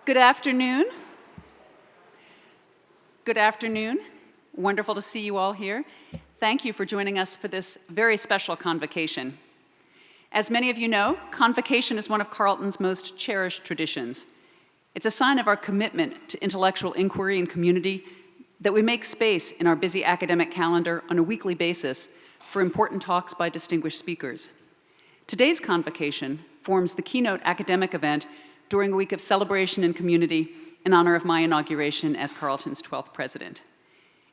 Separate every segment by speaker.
Speaker 1: Good afternoon. Good afternoon. Wonderful to see you all here. Thank you for joining us for this very special convocation. As many of you know, convocation is one of Carleton's most cherished traditions. It's a sign of our commitment to intellectual inquiry and community that we make space in our busy academic calendar on a weekly basis for important talks by distinguished speakers. Today's convocation forms the keynote academic event during a week of celebration and community in honor of my inauguration as Carleton's 12th president.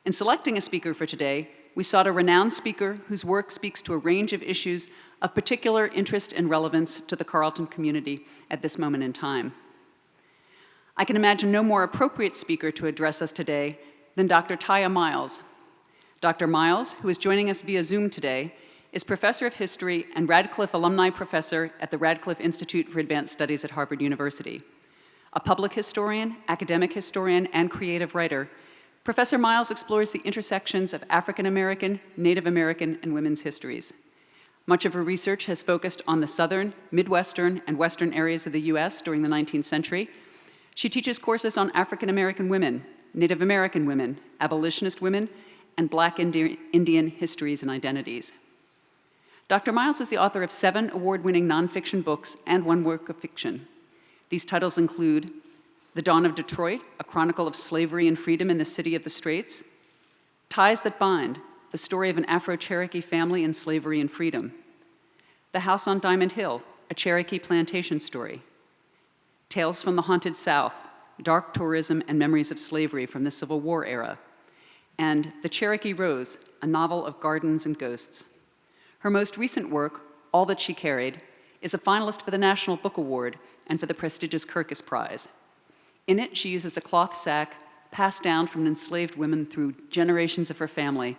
Speaker 1: In selecting a speaker for today, we sought a renowned speaker whose work speaks to a range of issues of particular interest and relevance to the Carleton community at this moment in time. I can imagine no more appropriate speaker to address us today than Dr. Tiya Miles. Dr. Miles, who is joining us via Zoom today, is Professor of History and Radcliffe Alumni Professor at the Radcliffe Institute for Advanced Studies at Harvard University. A public historian, academic historian, and creative writer, Professor Miles explores the intersections of African American, Native American, and women's histories. Much of her research has focused on the southern, Midwestern, and Western areas of the US during the 19th century. She teaches courses on African American women, Native American women, abolitionist women, and Black Indian histories and identities. Dr. Miles is the author of 7 award-winning nonfiction books and 1 work of fiction. These titles include The Dawn of Detroit, a chronicle of slavery and freedom in the City of the Straits; Ties That Bind, the story of an Afro-Cherokee family in slavery and freedom; The House on Diamond Hill, a Cherokee plantation story; Tales from the Haunted South, dark tourism and memories of slavery from the Civil War era; and The Cherokee Rose, a novel of gardens and ghosts. Her most recent work, All That She Carried, is a finalist for the National Book Award and for the prestigious Kirkus Prize. In it, she uses a cloth sack passed down from enslaved women through generations of her family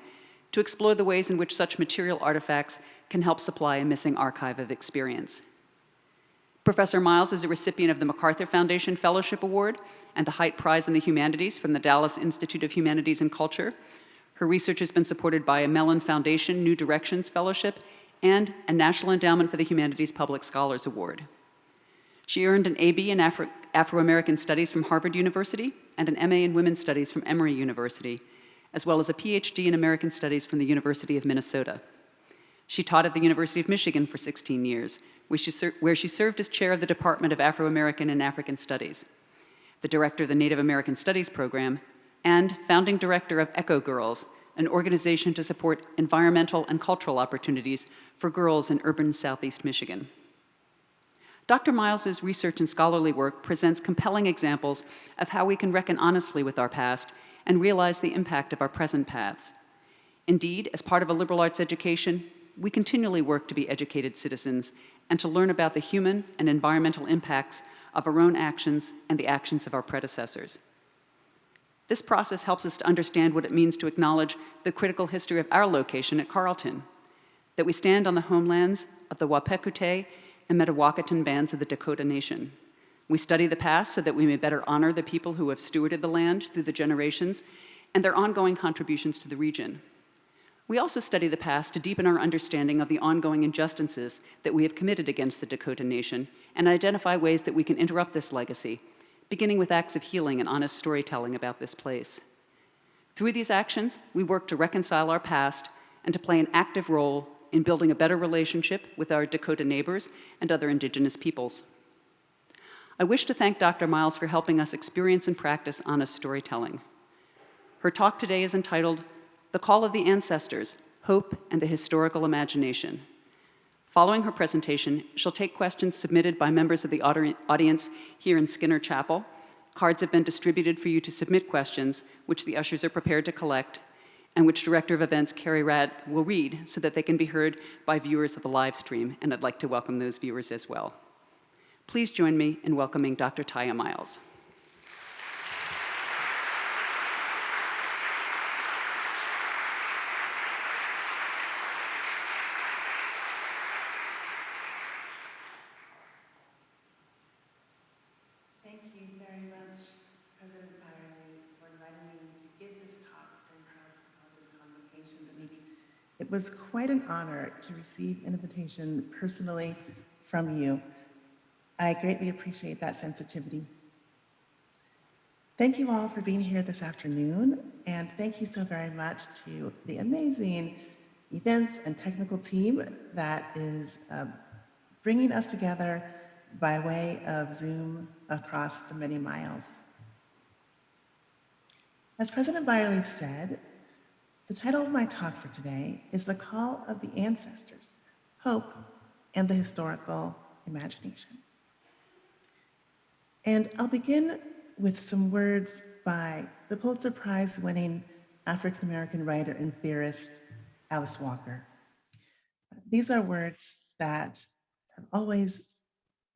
Speaker 1: to explore the ways in which such material artifacts can help supply a missing archive of experience. Professor Miles is a recipient of the MacArthur Foundation Fellowship Award and the Haidt Prize in the Humanities from the Dallas Institute of Humanities and Culture. Her research has been supported by a Mellon Foundation New Directions Fellowship and a National Endowment for the Humanities Public Scholars Award. She earned an AB in Afro-American Studies from Harvard University and an MA in Women's Studies from Emory University, as well as a PhD in American Studies from the University of Minnesota. She taught at the University of Michigan for 16 years, where she served as chair of the Department of Afro-American and African Studies, the director of the Native American Studies program, and founding director of Echo Girls, an organization to support environmental and cultural opportunities for girls in urban Southeast Michigan. Dr. Miles's research and scholarly work presents compelling examples of how we can reckon honestly with our past and realize the impact of our present paths. Indeed, as part of a liberal arts education, we continually work to be educated citizens and to learn about the human and environmental impacts of our own actions and the actions of our predecessors. This process helps us to understand what it means to acknowledge the critical history of our location at Carleton, that we stand on the homelands of the Wapekute and Mdewakanton bands of the Dakota Nation. We study the past so that we may better honor the people who have stewarded the land through the generations and their ongoing contributions to the region. We also study the past to deepen our understanding of the ongoing injustices that we have committed against the Dakota Nation and identify ways that we can interrupt this legacy, beginning with acts of healing and honest storytelling about this place. Through these actions, we work to reconcile our past and to play an active role in building a better relationship with our Dakota neighbors and other Indigenous peoples. I wish to thank Dr. Miles for helping us experience and practice honest storytelling. Her talk today is entitled, The Call of the Ancestors, Hope and the Historical Imagination. Following her presentation, she'll take questions submitted by members of the audience here in Skinner Chapel. Cards have been distributed for you to submit questions, which the ushers are prepared to collect, and which Director of Events Carrie Radd will read so that they can be heard by viewers of the live stream, and I'd like to welcome those viewers as well. Please join me in welcoming Dr. Tiya Miles.
Speaker 2: It was quite an honor to receive an invitation personally from you. I greatly appreciate that sensitivity. Thank you all for being here this afternoon, and thank you so very much to the amazing events and technical team that is bringing us together by way of Zoom across the many miles. As President Barley said, the title of my talk for today is The Call of the Ancestors, Hope and the Historical Imagination. And I'll begin with some words by the Pulitzer Prize-winning African-American writer and theorist, Alice Walker. These are words that have always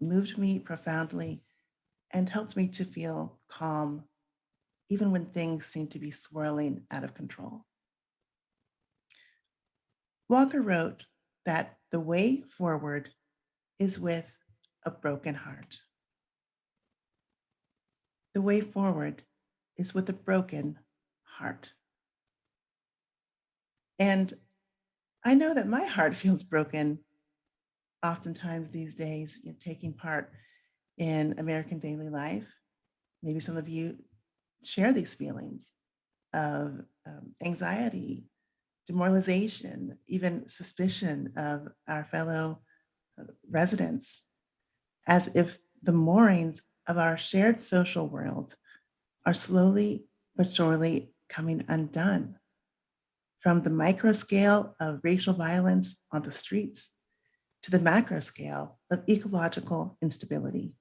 Speaker 2: moved me profoundly and helped me to feel calm, even when things seem to be swirling out of control. Walker wrote that the way forward is with a broken heart. The way forward is with a broken heart. And I know that my heart feels broken oftentimes these days, taking part in American daily life. Maybe some of you share these feelings of anxiety, demoralization, even suspicion of our fellow residents, as if the moorings of our shared social world are slowly but surely coming undone. From the micro scale of racial violence on the streets to the macro scale of ecological instability.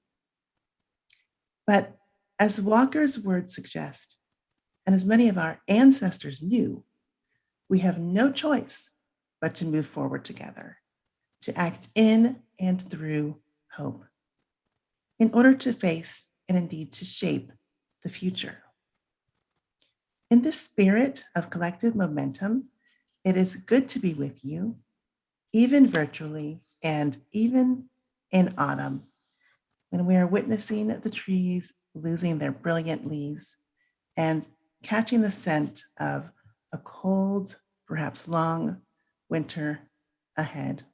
Speaker 2: But as Walker's words suggest, and as many of our ancestors knew, we have no choice but to move forward together, to act in and through hope, in order to face and indeed to shape the future. In this spirit of collective momentum, it is good to be with you, even virtually and even in autumn, when we are witnessing the trees losing their brilliant leaves and catching the scent of a cold, perhaps long winter ahead.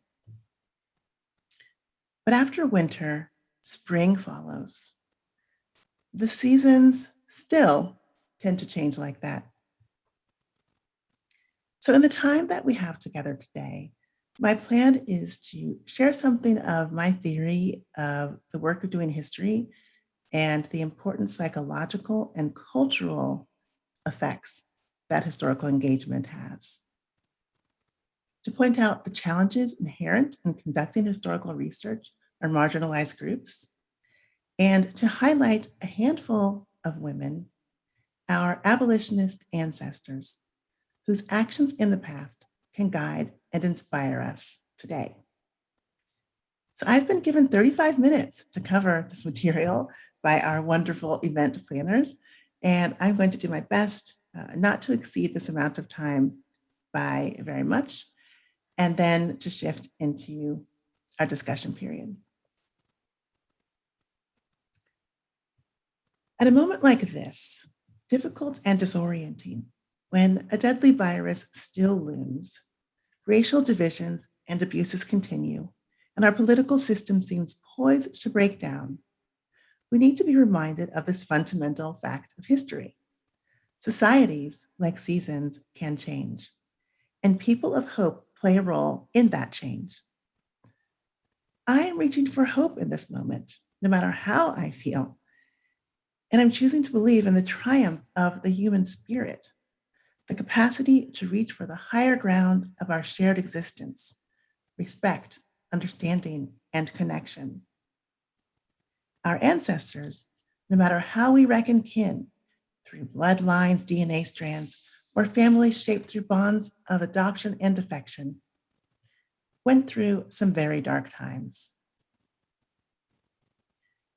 Speaker 2: But after winter, spring follows. The seasons still tend to change like that. So in the time that we have together today, my plan is to share something of my theory of the work of doing history and the important psychological and cultural effects that historical engagement has. To point out the challenges inherent in conducting historical research on marginalized groups, and to highlight a handful of women, our abolitionist ancestors, whose actions in the past can guide and inspire us today. So I've been given 35 minutes to cover this material by our wonderful event planners, and I'm going to do my best not to exceed this amount of time by very much, and then to shift into our discussion period. At a moment like this, difficult and disorienting, when a deadly virus still looms, racial divisions and abuses continue, and our political system seems poised to break down, we need to be reminded of this fundamental fact of history. Societies, like seasons, can change, and people of hope play a role in that change. I am reaching for hope in this moment, no matter how I feel, and I'm choosing to believe in the triumph of the human spirit, the capacity to reach for the higher ground of our shared existence, respect, understanding, and connection. Our ancestors, no matter how we reckon kin, through bloodlines, DNA strands, or families shaped through bonds of adoption and affection, went through some very dark times.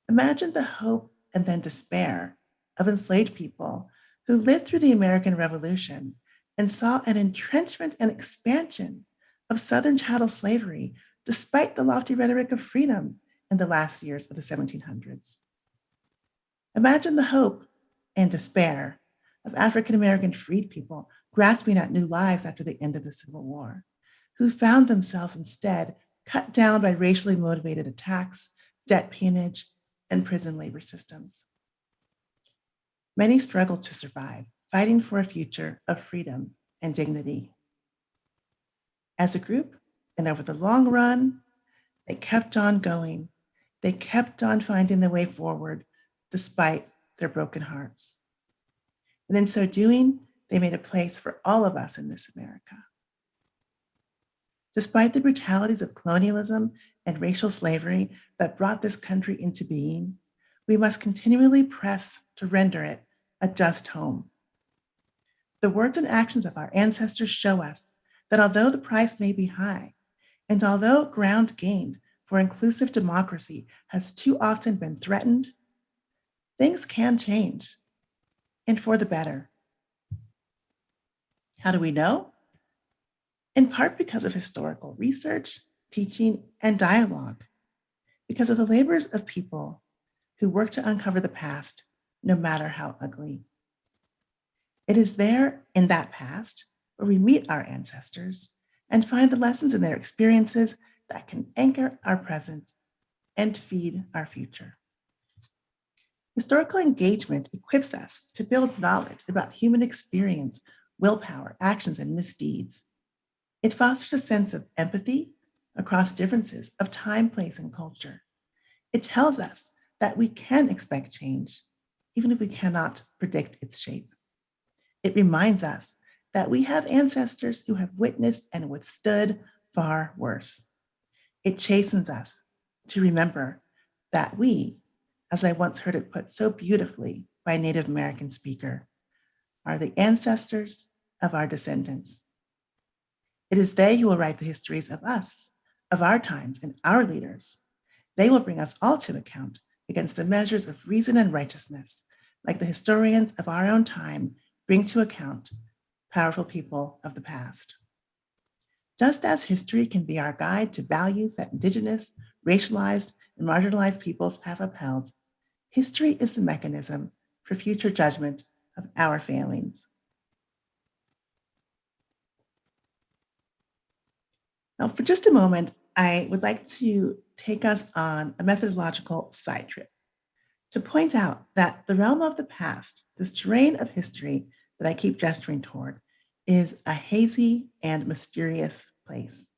Speaker 2: Imagine the hope and then despair of enslaved people who lived through the American Revolution and saw an entrenchment and expansion of Southern chattel slavery despite the lofty rhetoric of freedom in the last years of the 1700s. Imagine the hope and despair of African-American freed people grasping at new lives after the end of the Civil War, who found themselves instead cut down by racially motivated attacks, debt peonage, and prison labor systems. Many struggled to survive, fighting for a future of freedom and dignity. As a group, and over the long run, they kept on going. They kept on finding their way forward despite their broken hearts. And in so doing, they made a place for all of us in this America. Despite the brutalities of colonialism and racial slavery that brought this country into being, we must continually press to render it a just home. The words and actions of our ancestors show us that although the price may be high, and although ground gained for inclusive democracy has too often been threatened, things can change, and for the better. How do we know? In part because of historical research, teaching, and dialogue, because of the labors of people who work to uncover the past, no matter how ugly. It is there in that past where we meet our ancestors and find the lessons in their experiences that can anchor our present and feed our future. Historical engagement equips us to build knowledge about human experience, willpower, actions, and misdeeds. It fosters a sense of empathy across differences of time, place, and culture. It tells us that we can expect change, even if we cannot predict its shape. It reminds us that we have ancestors who have witnessed and withstood far worse. It chastens us to remember that we, as I once heard it put so beautifully by a Native American speaker, are the ancestors of our descendants. It is they who will write the histories of us, of our times, and our leaders. They will bring us all to account against the measures of reason and righteousness, like the historians of our own time bring to account powerful people of the past. Just as history can be our guide to values that Indigenous, racialized, and marginalized peoples have upheld, history is the mechanism for future judgment of our failings. Now, for just a moment, I would like to take us on a methodological side trip to point out that the realm of the past, this terrain of history that I keep gesturing toward, is a hazy and mysterious place.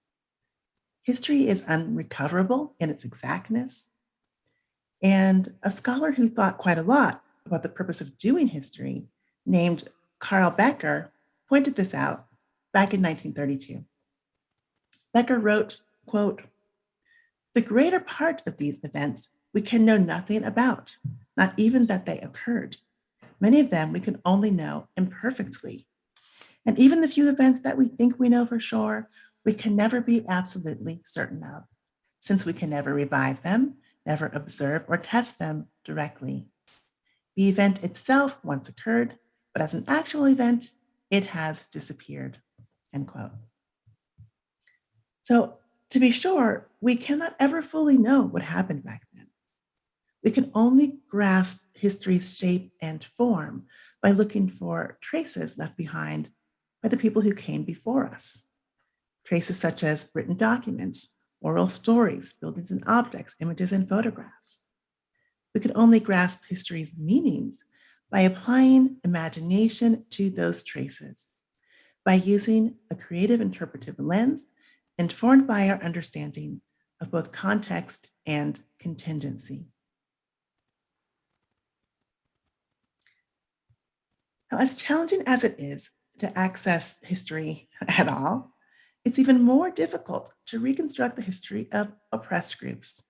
Speaker 2: History is unrecoverable in its exactness, and a scholar who thought quite a lot about the purpose of doing history, named Carl Becker, pointed this out back in 1932. Becker wrote, quote, "The greater part of these events we can know nothing about, not even that they occurred. Many of them we can only know imperfectly. And even the few events that we think we know for sure, we can never be absolutely certain of, since we can never revive them, never observe or test them directly. The event itself once occurred, but as an actual event, it has disappeared," end quote. So to be sure, we cannot ever fully know what happened back then. We can only grasp history's shape and form by looking for traces left behind by the people who came before us. Traces such as written documents, oral stories, buildings and objects, images and photographs. We can only grasp history's meanings by applying imagination to those traces, by using a creative interpretive lens informed by our understanding of both context and contingency. Now, as challenging as it is to access history at all, it's even more difficult to reconstruct the history of oppressed groups,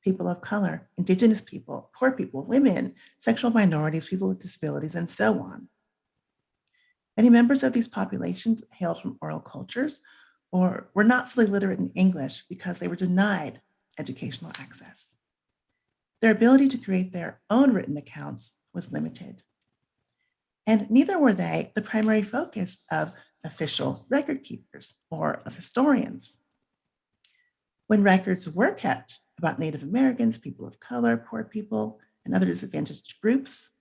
Speaker 2: people of color, Indigenous people, poor people, women, sexual minorities, people with disabilities, and so on. Many members of these populations hailed from oral cultures or were not fully literate in English because they were denied educational access. Their ability to create their own written accounts was limited. And neither were they the primary focus of official record keepers or of historians. When records were kept about Native Americans, people of color, poor people, and other disadvantaged groups,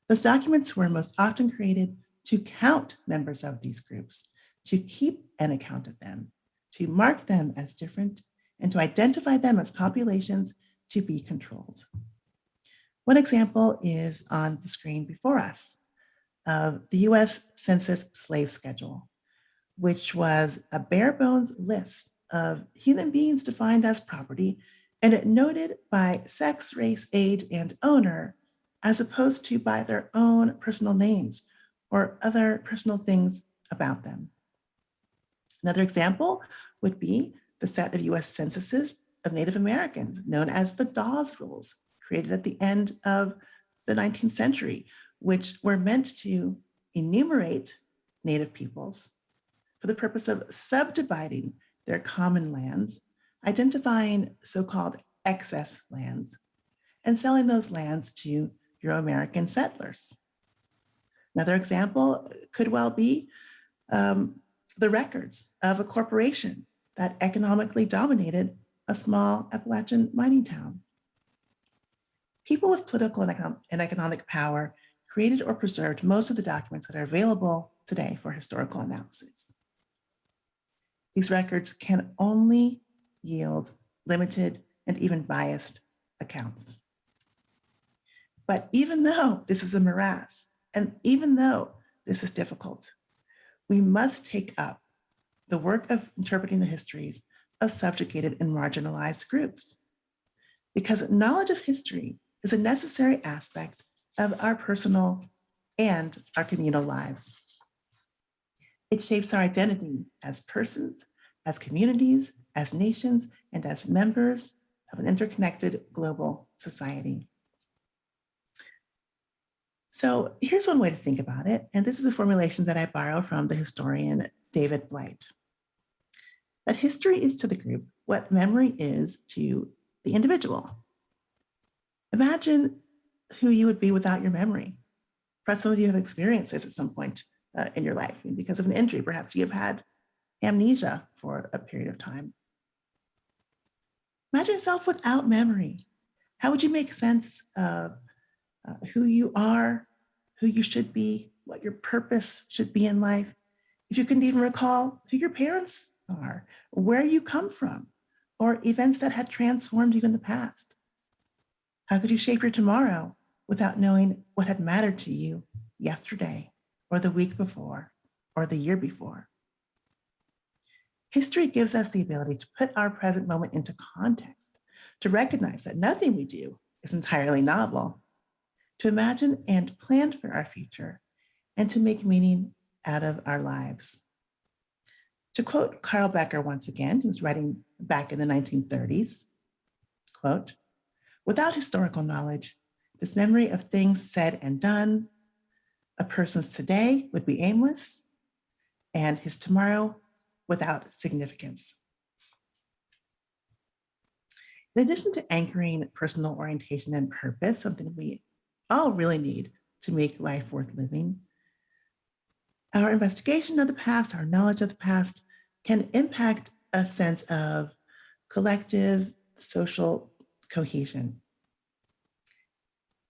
Speaker 2: those documents were most often created to count members of these groups, to keep an account of them, to mark them as different, and to identify them as populations to be controlled. One example is on the screen before us of the US Census slave schedule, which was a bare bones list of human beings defined as property, and it noted by sex, race, age, and owner, as opposed to by their own personal names or other personal things about them. Another example would be the set of US censuses of Native Americans, known as the Dawes Rules, created at the end of the 19th century, which were meant to enumerate Native peoples for the purpose of subdividing their common lands, identifying so-called excess lands, and selling those lands to Euro-American settlers. Another example could well be the records of a corporation that economically dominated a small Appalachian mining town. People with political and economic power created or preserved most of the documents that are available today for historical analysis. These records can only yield limited and even biased accounts. But even though this is a morass, and even though this is difficult, we must take up the work of interpreting the histories of subjugated and marginalized groups, because knowledge of history is a necessary aspect of our personal and our communal lives. It shapes our identity as persons, as communities, as nations, and as members of an interconnected global society. So here's one way to think about it, and this is a formulation that I borrow from the historian David Blight. That history is to the group what memory is to the individual. Imagine who you would be without your memory. Perhaps some of you have experienced this at some point in your life. And because of an injury, perhaps you've had amnesia for a period of time. Imagine yourself without memory. How would you make sense of who you are, who you should be, what your purpose should be in life, if you couldn't even recall who your parents are, where you come from, or events that had transformed you in the past? How could you shape your tomorrow without knowing what had mattered to you yesterday, or the week before, or the year before? History gives us the ability to put our present moment into context, to recognize that nothing we do is entirely novel, to imagine and plan for our future, and to make meaning out of our lives. To quote Carl Becker once again, who was writing back in the 1930s, quote, "Without historical knowledge, this memory of things said and done, a person's today would be aimless, and his tomorrow without significance." In addition to anchoring personal orientation and purpose, something we all really need to make life worth living, our investigation of the past, our knowledge of the past, can impact a sense of collective social cohesion.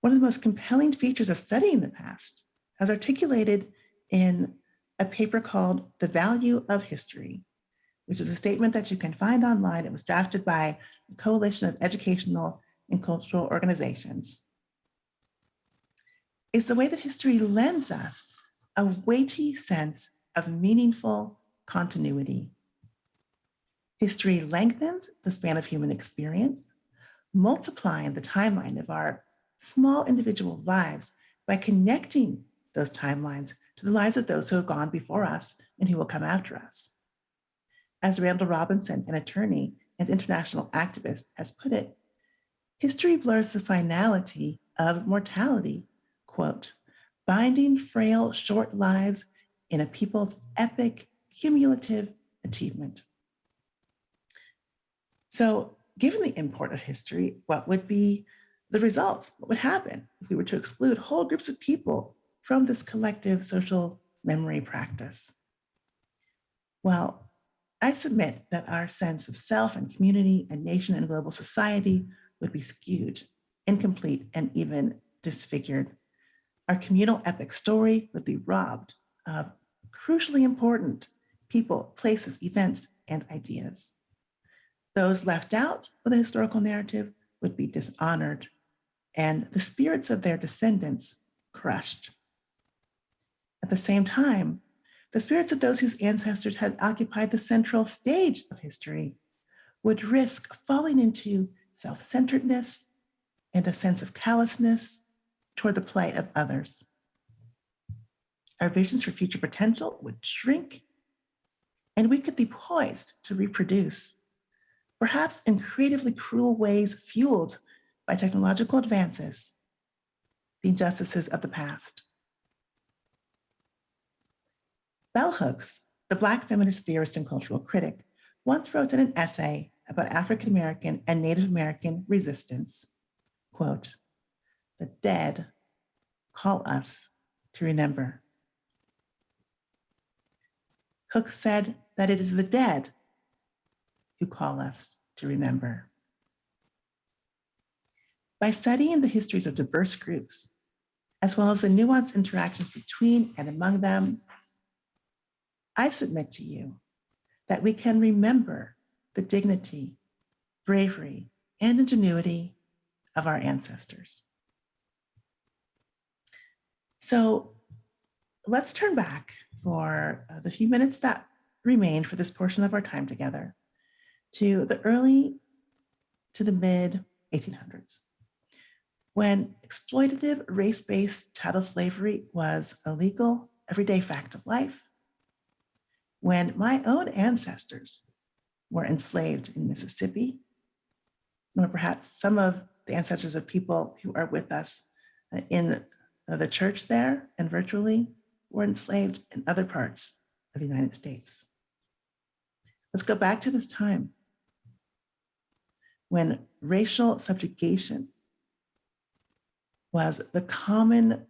Speaker 2: One of the most compelling features of studying the past, as articulated in a paper called "The Value of History," which is a statement that you can find online. It was drafted by a coalition of educational and cultural organizations, is the way that history lends us a weighty sense of meaningful continuity. History lengthens the span of human experience, multiplying the timeline of our small individual lives by connecting those timelines to the lives of those who have gone before us and who will come after us. As Randall Robinson, an attorney and international activist, has put it, history blurs the finality of mortality, quote, "binding frail, short lives in a people's epic, cumulative achievement." So, given the import of history, what would be the result? What would happen if we were to exclude whole groups of people from this collective social memory practice? Well, I submit that our sense of self and community and nation and global society would be skewed, incomplete, and even disfigured. Our communal epic story would be robbed of crucially important people, places, events, and ideas. Those left out of the historical narrative would be dishonored and the spirits of their descendants crushed. At the same time, the spirits of those whose ancestors had occupied the central stage of history would risk falling into self-centeredness and a sense of callousness toward the plight of others. Our visions for future potential would shrink, and we could be poised to reproduce, perhaps in creatively cruel ways fueled by technological advances, the injustices of the past. Bell Hooks, the Black feminist theorist and cultural critic, once wrote in an essay about African American and Native American resistance, quote, "The dead call us to remember." Hooks said that it is the dead who call us to remember. By studying the histories of diverse groups, as well as the nuanced interactions between and among them, I submit to you that we can remember the dignity, bravery, and ingenuity of our ancestors. So let's turn back for the few minutes that remain for this portion of our time together to the early to the mid 1800s, when exploitative race-based chattel slavery was a legal, everyday fact of life, when my own ancestors were enslaved in Mississippi, or perhaps some of the ancestors of people who are with us in the church there and virtually were enslaved in other parts of the United States. Let's go back to this time when racial subjugation was the common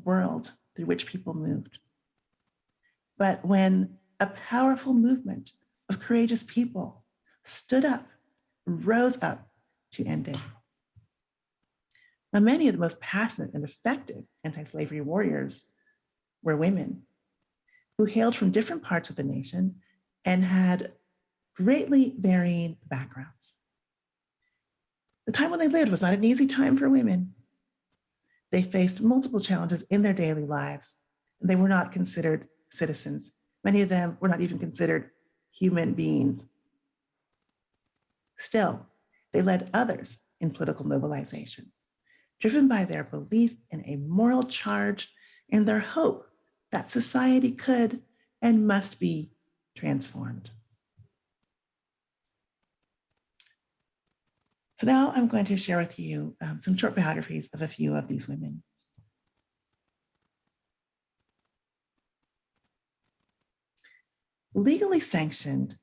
Speaker 2: world through which people moved. But when a powerful movement of courageous people stood up, rose up to end it. Now, many of the most passionate and effective anti-slavery warriors were women who hailed from different parts of the nation and had greatly varying backgrounds. The time when they lived was not an easy time for women. They faced multiple challenges in their daily lives, and they were not considered citizens. Many of them were not even considered human beings. Still, they led others in political mobilization, driven by their belief in a moral charge and their hope that society could and must be transformed. So now I'm going to share with you some short biographies of a few of these women. Legally sanctioned,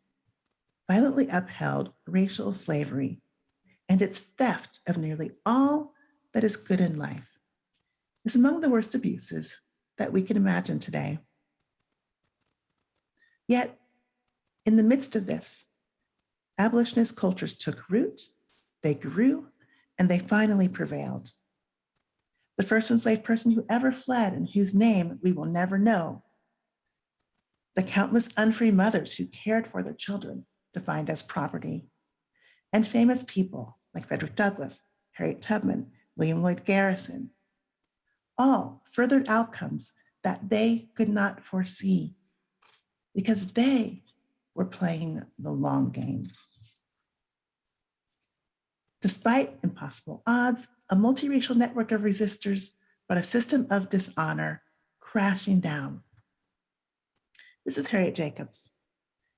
Speaker 2: violently upheld racial slavery and its theft of nearly all that is good in life is among the worst abuses that we can imagine today. Yet, in the midst of this, abolitionist cultures took root, they grew, and they finally prevailed. The first enslaved person who ever fled and whose name we will never know. The countless unfree mothers who cared for their children, defined as property. And famous people like Frederick Douglass, Harriet Tubman, William Lloyd Garrison, all furthered outcomes that they could not foresee because they were playing the long game. Despite impossible odds, a multiracial network of resistors brought a system of dishonor crashing down. This is Harriet Jacobs.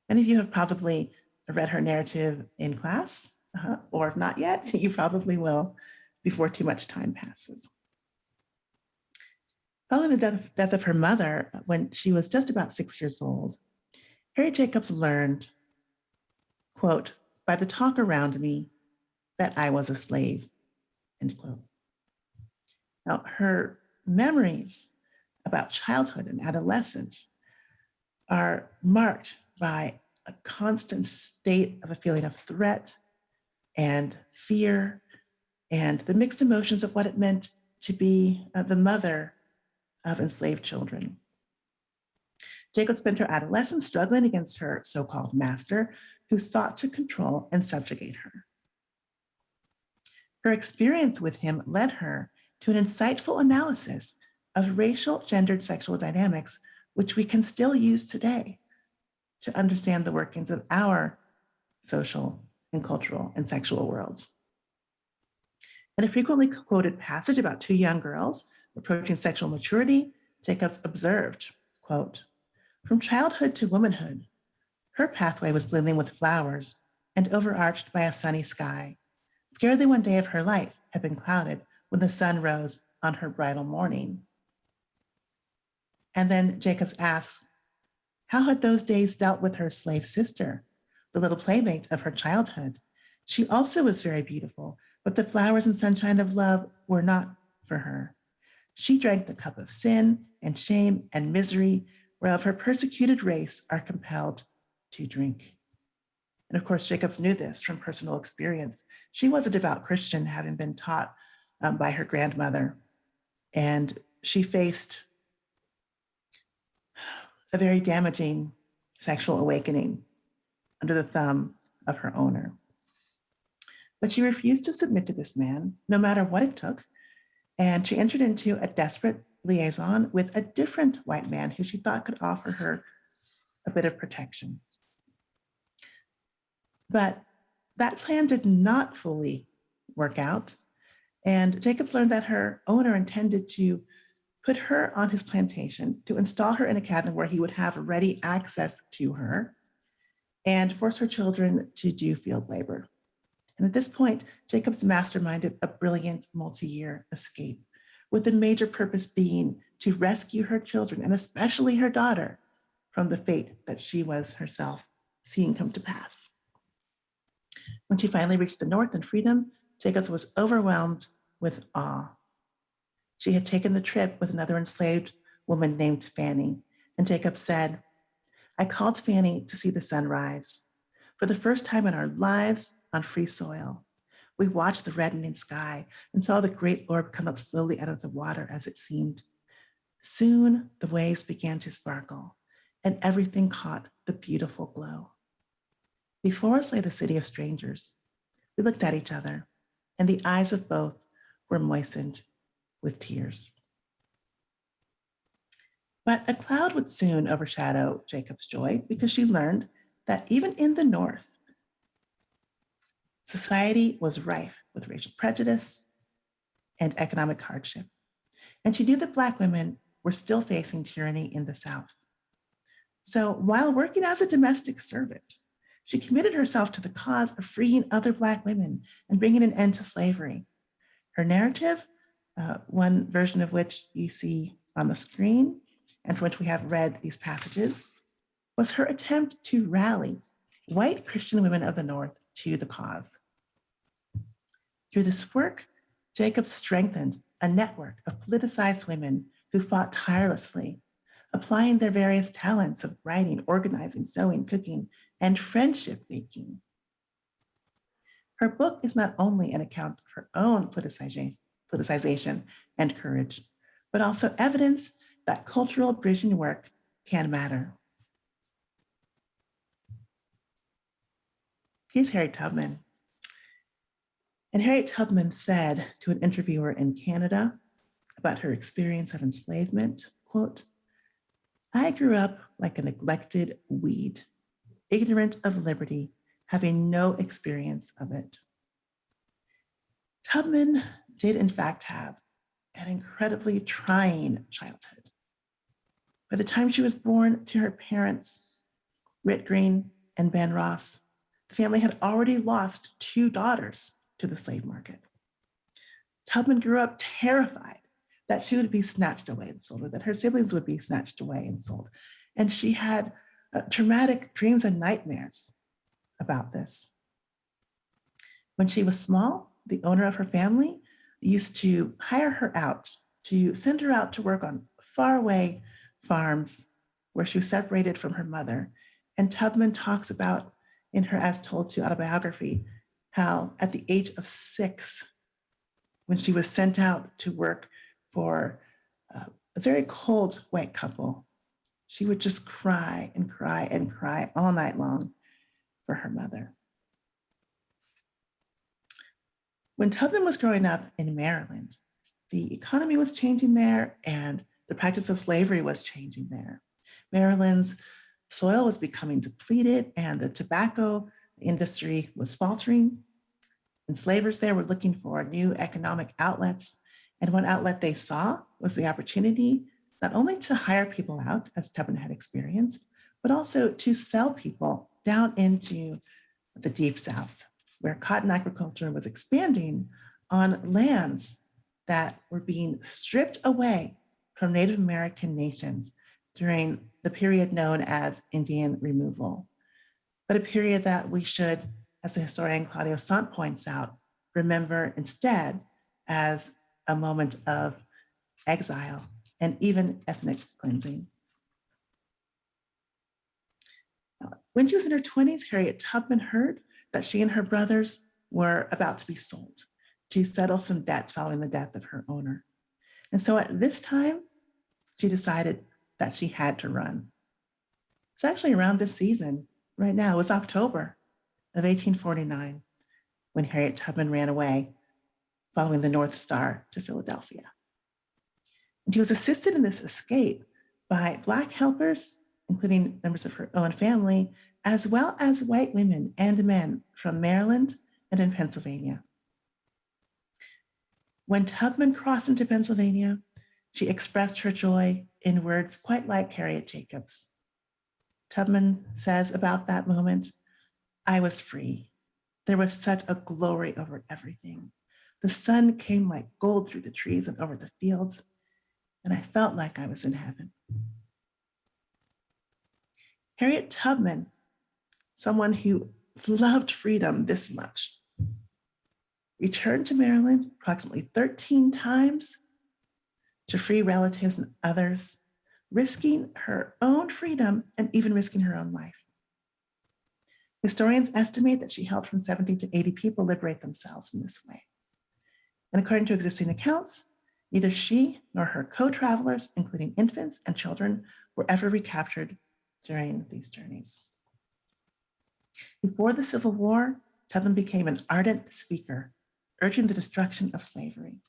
Speaker 2: Many of you have probably read her narrative in class, or if not yet, you probably will before too much time passes. Following the death of her mother, when she was just about 6 years old, Harriet Jacobs learned, quote, by the talk around me, that I was a slave, end quote. Now, her memories about childhood and adolescence are marked by a constant state of a feeling of threat and fear and the mixed emotions of what it meant to be the mother of enslaved children. Jacob spent her adolescence struggling against her so-called master who sought to control and subjugate her. Her experience with him led her to an insightful analysis of racial, gendered sexual dynamics, which we can still use today to understand the workings of our social and cultural and sexual worlds. In a frequently quoted passage about two young girls approaching sexual maturity, Jacobs observed, quote, "From childhood to womanhood, her pathway was blooming with flowers and overarched by a sunny sky. Scarcely one day of her life had been clouded when the sun rose on her bridal morning." And then Jacobs asks, how had those days dealt with her slave sister, the little playmate of her childhood? She also was very beautiful, but the flowers and sunshine of love were not for her. She drank the cup of sin and shame and misery, whereof her persecuted race are compelled to drink. And of course, Jacobs knew this from personal experience. She was a devout Christian, having been taught by her grandmother, and she faced a very damaging sexual awakening under the thumb of her owner. But she refused to submit to this man, no matter what it took, and she entered into a desperate liaison with a different white man who she thought could offer her a bit of protection. But that plan did not fully work out, and Jacobs learned that her owner intended to put her on his plantation, to install her in a cabin where he would have ready access to her, and force her children to do field labor. And at this point, Jacobs masterminded a brilliant multi-year escape, with the major purpose being to rescue her children, and especially her daughter, from the fate that she was herself seeing come to pass. When she finally reached the North and freedom, Jacobs was overwhelmed with awe. She had taken the trip with another enslaved woman named Fanny, and Jacobs said, "I called Fanny to see the sun rise. For the first time in our lives on free soil, we watched the reddening sky and saw the great orb come up slowly out of the water as it seemed. Soon the waves began to sparkle, and everything caught the beautiful glow. Before us lay the city of strangers. We looked at each other, and the eyes of both were moistened with tears." But a cloud would soon overshadow Jacob's joy, because she learned that even in the North, society was rife with racial prejudice and economic hardship. And she knew that Black women were still facing tyranny in the South. So while working as a domestic servant, she committed herself to the cause of freeing other Black women and bringing an end to slavery. Her narrative, one version of which you see on the screen, and from which we have read these passages, was her attempt to rally white Christian women of the North to the cause. Through this work, Jacobs strengthened a network of politicized women who fought tirelessly, applying their various talents of writing, organizing, sewing, cooking, and friendship making. Her book is not only an account of her own politicization and courage, but also evidence that cultural bridging work can matter. Here's Harriet Tubman. And Harriet Tubman said to an interviewer in Canada about her experience of enslavement, quote, "I grew up like a neglected weed, ignorant of liberty, having no experience of it." Tubman did in fact have an incredibly trying childhood. By the time she was born to her parents, Rit Green and Ben Ross, the family had already lost 2 daughters to the slave market. Tubman grew up terrified that she would be snatched away and sold, or that her siblings would be snatched away and sold. And she had traumatic dreams and nightmares about this. When she was small, the owner of her family used to hire her out, to send her out to work on faraway farms where she was separated from her mother. And Tubman talks about, in her As Told To autobiography, how at the age of 6, when she was sent out to work for a very cold white couple, she would just cry and cry and cry all night long for her mother. When Tubman was growing up in Maryland, the economy was changing there and the practice of slavery was changing there. Maryland's soil was becoming depleted and the tobacco industry was faltering. Enslavers there were looking for new economic outlets. And one outlet they saw was the opportunity not only to hire people out, as Tubman had experienced, but also to sell people down into the Deep South, where cotton agriculture was expanding on lands that were being stripped away from Native American nations during the period known as Indian removal, but a period that we should, as the historian Claudio Sant points out, remember instead as a moment of exile and even ethnic cleansing. When she was in her 20s, Harriet Tubman heard that she and her brothers were about to be sold to settle some debts following the death of her owner. And so at this time, she decided that she had to run. It's actually around this season, right now, it was October of 1849, when Harriet Tubman ran away following the North Star to Philadelphia. And she was assisted in this escape by Black helpers, including members of her own family, as well as white women and men from Maryland and in Pennsylvania. When Tubman crossed into Pennsylvania, she expressed her joy in words quite like Harriet Jacobs. Tubman says about that moment, "I was free. There was such a glory over everything. The sun came like gold through the trees and over the fields, and I felt like I was in heaven." Harriet Tubman, someone who loved freedom this much, returned to Maryland approximately 13 times to free relatives and others, risking her own freedom and even risking her own life. Historians estimate that she helped from 70 to 80 people liberate themselves in this way. And according to existing accounts, neither she nor her co-travelers, including infants and children, were ever recaptured during these journeys. Before the Civil War, Tubman became an ardent speaker, urging the destruction of slavery.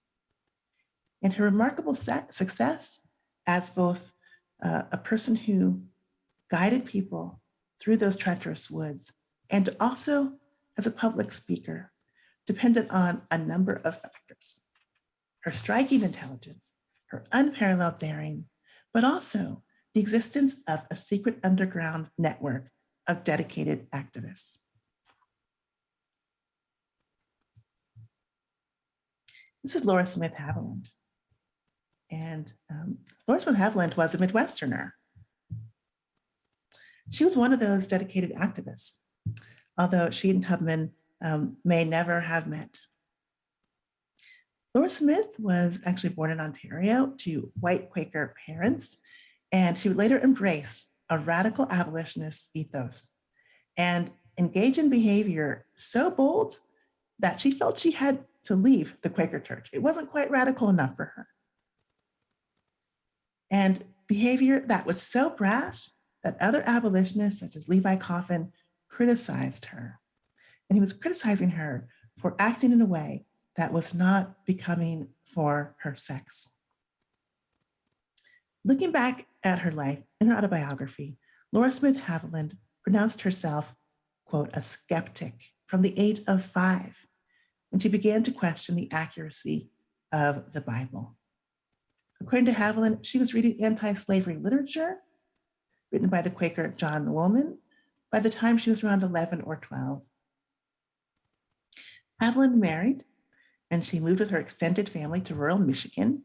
Speaker 2: And her remarkable success as both a person who guided people through those treacherous woods and also as a public speaker depended on a number of factors: her striking intelligence, her unparalleled daring, but also the existence of a secret underground network of dedicated activists. This is Laura Smith Haviland. And Laura Smith Haviland was a Midwesterner. She was one of those dedicated activists, although she and Tubman may never have met. Laura Smith was actually born in Ontario to white Quaker parents, and she would later embrace a radical abolitionist ethos and engage in behavior so bold that she felt she had to leave the Quaker Church. It wasn't quite radical enough for her. And behavior that was so brash that other abolitionists, such as Levi Coffin, criticized her. And he was criticizing her for acting in a way that was not becoming for her sex. Looking back at her life in her autobiography, Laura Smith Haviland pronounced herself, quote, a skeptic from the age of 5, when she began to question the accuracy of the Bible. According to Haviland, she was reading anti-slavery literature written by the Quaker John Woolman by the time she was around 11 or 12. Haviland married, and she moved with her extended family to rural Michigan.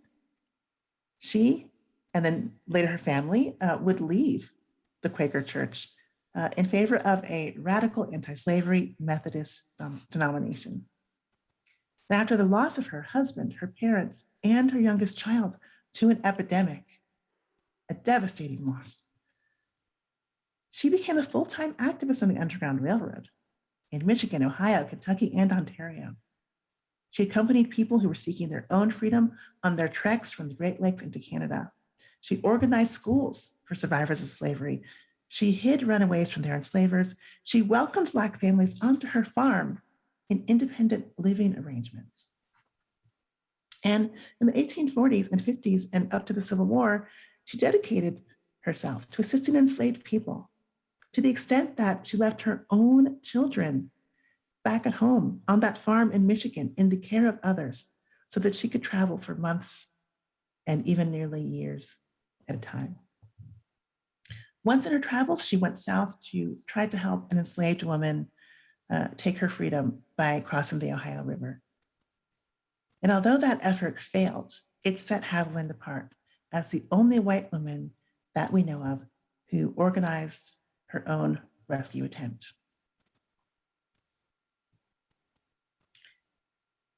Speaker 2: She, and then later her family, would leave the Quaker Church in favor of a radical anti-slavery Methodist denomination. And after the loss of her husband, her parents, and her youngest child to an epidemic, a devastating loss, she became a full-time activist on the Underground Railroad in Michigan, Ohio, Kentucky, and Ontario. She accompanied people who were seeking their own freedom on their treks from the Great Lakes into Canada. She organized schools for survivors of slavery. She hid runaways from their enslavers. She welcomed Black families onto her farm in independent living arrangements. And in the 1840s and 50s and up to the Civil War, she dedicated herself to assisting enslaved people to the extent that she left her own children back at home on that farm in Michigan in the care of others so that she could travel for months and even nearly years at a time. Once in her travels, she went south to try to help an enslaved woman take her freedom by crossing the Ohio River. And although that effort failed, it set Haviland apart as the only white woman that we know of who organized her own rescue attempt.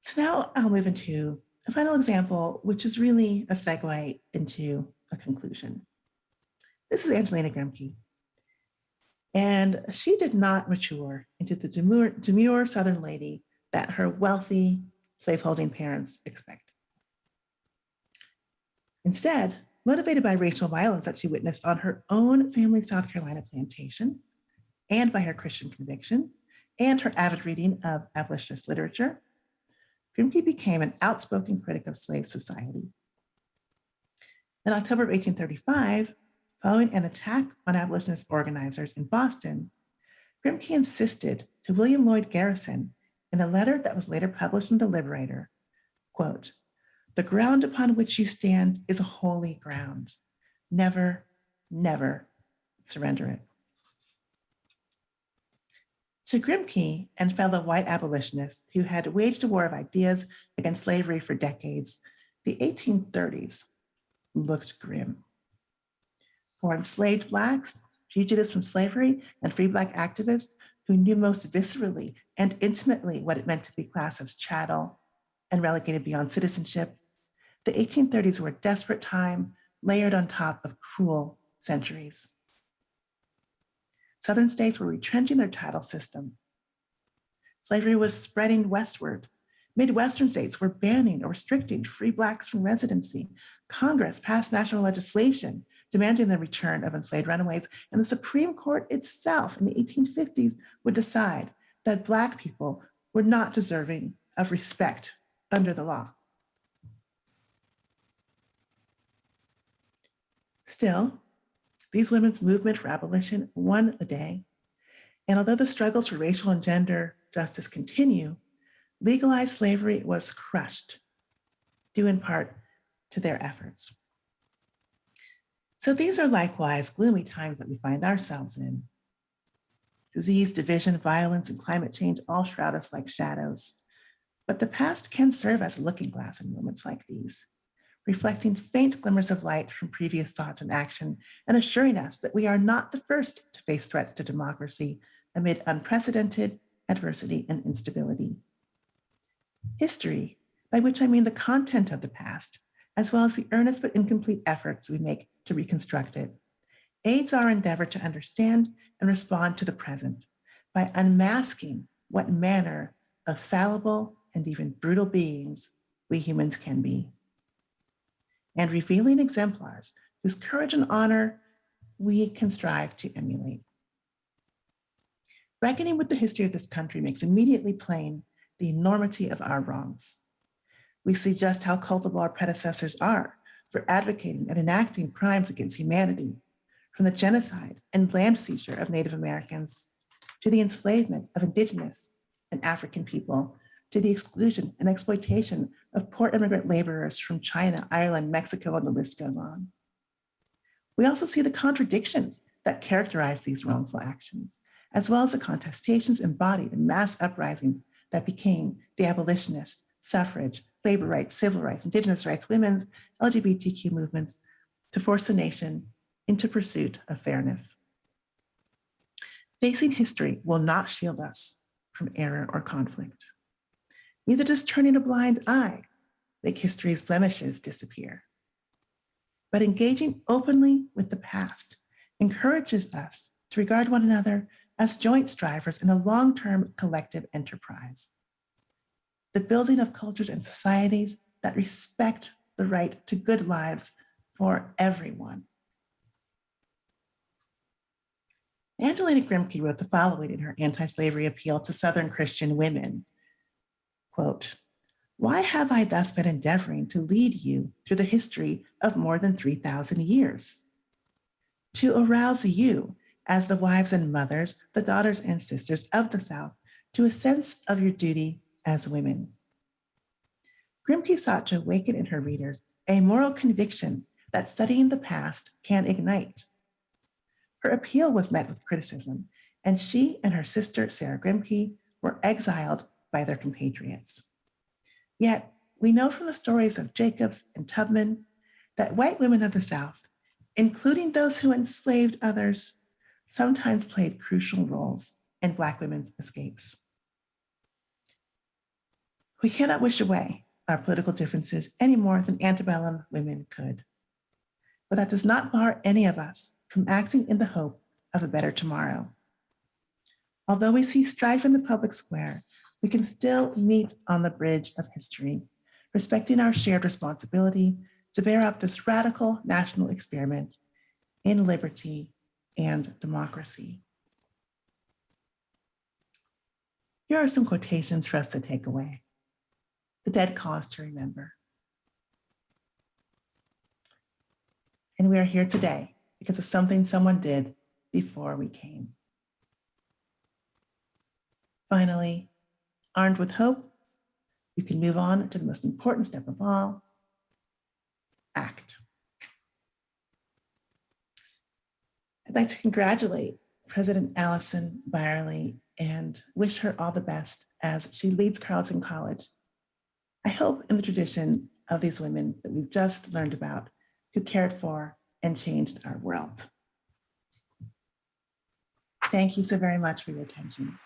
Speaker 2: So now I'll move into a final example, which is really a segue into a conclusion. This is Angelina Grimme. And she did not mature into the demure Southern lady that her wealthy slaveholding parents expect. Instead, motivated by racial violence that she witnessed on her own family's South Carolina plantation, and by her Christian conviction, and her avid reading of abolitionist literature, Grimme became an outspoken critic of slave society. In October of 1835, following an attack on abolitionist organizers in Boston, Grimme insisted to William Lloyd Garrison in a letter that was later published in The Liberator, quote, "The ground upon which you stand is a holy ground. Never, never surrender it." To Grimme and fellow white abolitionists who had waged a war of ideas against slavery for decades, the 1830s looked grim. For enslaved Blacks, fugitives from slavery, and free Black activists who knew most viscerally and intimately what it meant to be classed as chattel and relegated beyond citizenship, the 1830s were a desperate time layered on top of cruel centuries. Southern states were retrenching their title system. Slavery was spreading westward. Midwestern states were banning or restricting free Blacks from residency. Congress passed national legislation demanding the return of enslaved runaways, and the Supreme Court itself in the 1850s would decide that Black people were not deserving of respect under the law. Still, these women's movement for abolition won the day, and although the struggles for racial and gender justice continue, legalized slavery was crushed, due in part to their efforts. So these are likewise gloomy times that we find ourselves in. Disease, division, violence, and climate change all shroud us like shadows. But the past can serve as a looking glass in moments like these, reflecting faint glimmers of light from previous thought and action, and assuring us that we are not the first to face threats to democracy amid unprecedented adversity and instability. History, by which I mean the content of the past, as well as the earnest but incomplete efforts we make to reconstruct it, aids our endeavor to understand and respond to the present by unmasking what manner of fallible and even brutal beings we humans can be, and revealing exemplars whose courage and honor we can strive to emulate. Reckoning with the history of this country makes immediately plain the enormity of our wrongs. We see just how culpable our predecessors are for advocating and enacting crimes against humanity, from the genocide and land seizure of Native Americans to the enslavement of Indigenous and African people, to the exclusion and exploitation of poor immigrant laborers from China, Ireland, Mexico, and the list goes on. We also see the contradictions that characterize these wrongful actions, as well as the contestations embodied in mass uprisings that became the abolitionist, suffrage, labor rights, civil rights, Indigenous rights, women's, LGBTQ movements to force the nation into pursuit of fairness. Facing history will not shield us from error or conflict. Neither does turning a blind eye make history's blemishes disappear. But engaging openly with the past encourages us to regard one another as joint strivers in a long-term collective enterprise. The building of cultures and societies that respect the right to good lives for everyone. Angelina Grimme wrote the following in her anti-slavery appeal to Southern Christian women, quote, "Why have I thus been endeavoring to lead you through the history of more than 3,000 years? To arouse you as the wives and mothers, the daughters and sisters of the South, to a sense of your duty as women." Grimme sought to awaken in her readers a moral conviction that studying the past can ignite. Her appeal was met with criticism, and she and her sister, Sarah Grimme, were exiled by their compatriots. Yet, we know from the stories of Jacobs and Tubman that white women of the South, including those who enslaved others, sometimes played crucial roles in Black women's escapes. We cannot wish away our political differences any more than antebellum women could. But that does not bar any of us from acting in the hope of a better tomorrow. Although we see strife in the public square, we can still meet on the bridge of history, respecting our shared responsibility to bear up this radical national experiment in liberty and democracy. Here are some quotations for us to take away. The dead cause to remember. And we are here today because of something someone did before we came. Finally, armed with hope, you can move on to the most important step of all, act. I'd like to congratulate President Allison Barley and wish her all the best as she leads Carleton College. I hope in the tradition of these women that we've just learned about, who cared for and changed our world. Thank you so very much for your attention.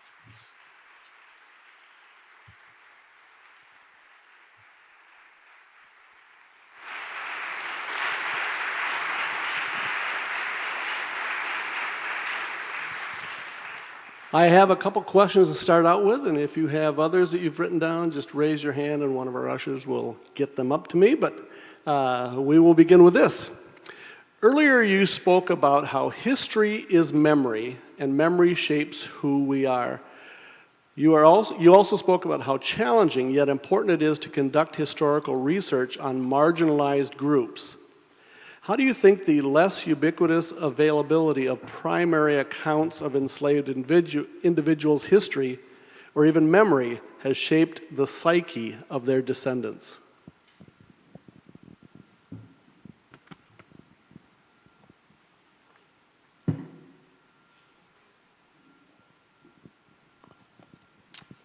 Speaker 3: I have a couple questions to start out with, and if you have others that you've written down, just raise your hand and one of our ushers will get them up to me, but we will begin with this. Earlier you spoke about how history is memory, and memory shapes who we are. You also spoke about how challenging yet important it is to conduct historical research on marginalized groups. How do you think the less ubiquitous availability of primary accounts of enslaved individuals' history, or even memory, has shaped the psyche of their descendants?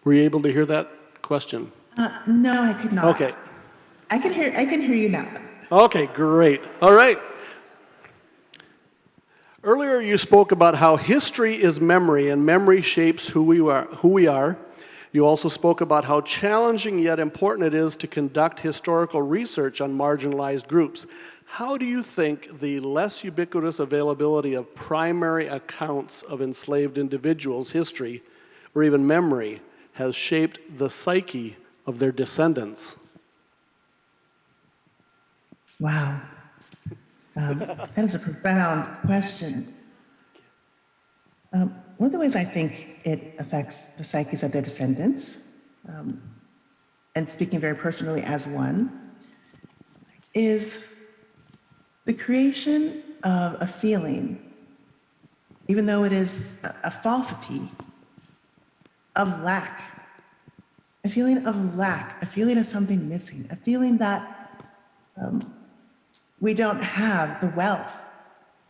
Speaker 3: Were you able to hear that question?
Speaker 2: No, I could not.
Speaker 3: Okay.
Speaker 2: I can hear you now.
Speaker 3: Okay, great. All right. Earlier you spoke about how history is memory and memory shapes who we are. You also spoke about how challenging yet important it is to conduct historical research on marginalized groups. How do you think the less ubiquitous availability of primary accounts of enslaved individuals' history, or even memory, has shaped the psyche of their descendants?
Speaker 2: Wow. That is a profound question. One of the ways I think it affects the psyches of their descendants, and speaking very personally as one, is the creation of a feeling, even though it is a falsity, of lack, a feeling of lack, a feeling of something missing, a feeling that we don't have the wealth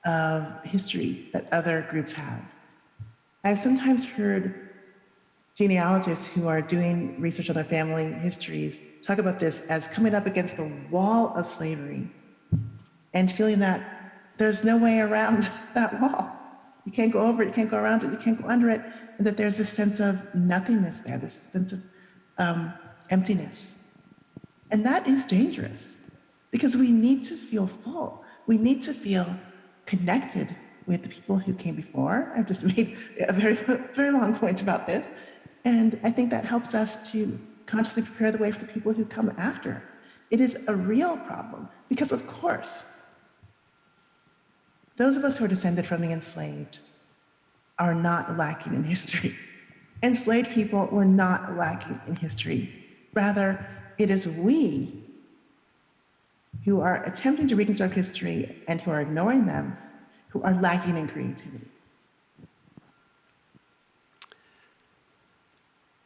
Speaker 2: of history that other groups have. I've sometimes heard genealogists who are doing research on their family histories talk about this as coming up against the wall of slavery and feeling that there's no way around that wall. You can't go over it, you can't go around it, you can't go under it, and that there's this sense of nothingness there, this sense of emptiness. And that is dangerous, because we need to feel full. We need to feel connected with the people who came before. I've just made a very, very long point about this. And I think that helps us to consciously prepare the way for the people who come after. It is a real problem, because of course, those of us who are descended from the enslaved are not lacking in history. Enslaved people were not lacking in history. Rather, it is we who are attempting to reconstruct history and who are ignoring them, who are lacking in creativity.